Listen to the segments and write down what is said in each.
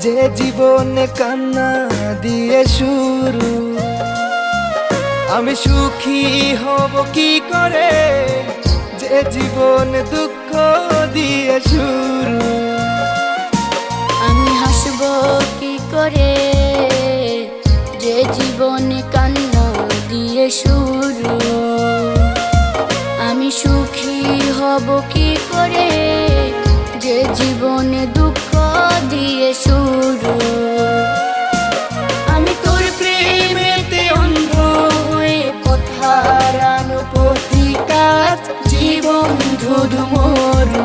যে জীবনে কান্না দিয়ে শুরু। আমি সুখী হব কি করে, যে জীবন দুঃখ দিয়ে শুরু। আমি হাসব কি করে, যে জীবনে কান্না দিয়ে শুরু। আমি সুখী হব কি করে, যে জীবনে দুঃখ দিয়ে শুরু। আমি তোর প্রেমেতে অন্ধ হয়ে পথ হারানো পথিকাজ, জীবন ধুধু মরু।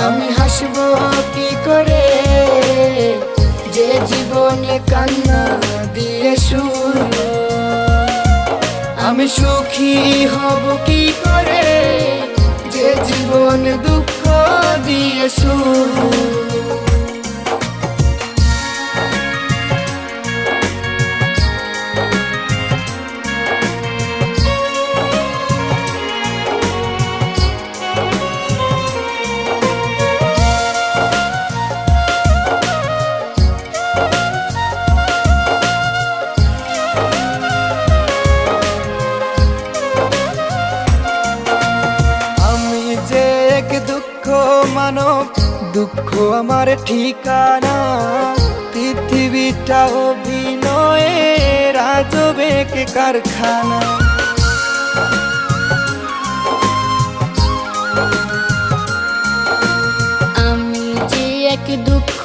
আমি হাসব কি করে, যে জীবনে কান্না দিয়ে শুরু। আমি সুখী হব কি করে, যে জীবনে দুঃখ দিয়ে শুরু। মানব দুঃখ আমার ঠিকানা, পৃথিবীটা অভিনয়ের আজবেক কারখানা। আমি যে এক দুঃখ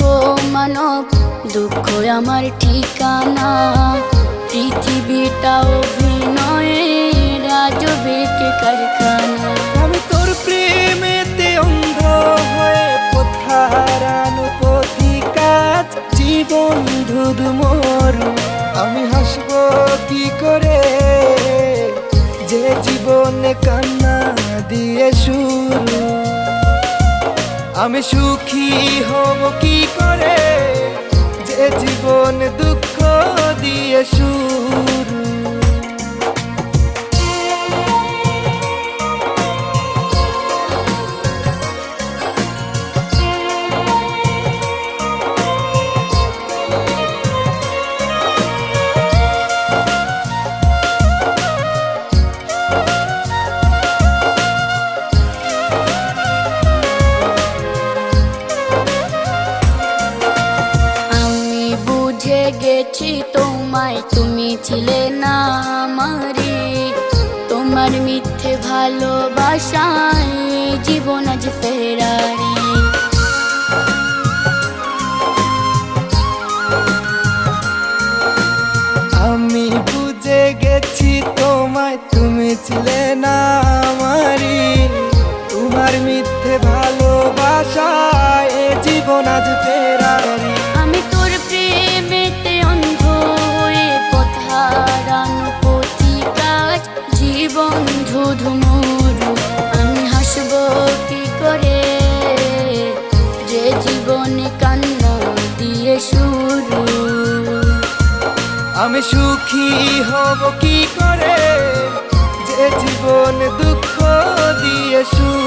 মানব, দুঃখ আমার ঠিকানা, পৃথিবীটা অভিনয়ের আজবেক কারখানা। আমি তোর প্রেমেতে অন্ধ হয়ে পথ হারানো পথিকাজ, জীবন ধুধু মরু। আমি হাসব কি করে, যে জীবনে কান্না দিয়ে শুরু। আমি সুখী হব কি করে, যে জীবন দুঃখ দিয়ে শুরু। গেছি তোমায়, তুমি ছিলে না আমারে। তোমার মিথ্যে ভালোবাসায় জীবন আজ ফেরারি। আমি বুঝে গেছি তোমায়, তুমি ছিলে না আমারি। তোমার মিথ্যে ভালোবাসায় জীবন আজ ফেরারি। আমি তোর প্রেমেতে অন্ধ হয়ে পথ হারানো পথিকাজ, জীবন ধুধু মরু। আমি হাসব কি করে, যে জীবনে কান্না দিয়ে শুরু। আমি সুখী হব কি করে, যে জীবন দুঃখ দিয়ে শুরু।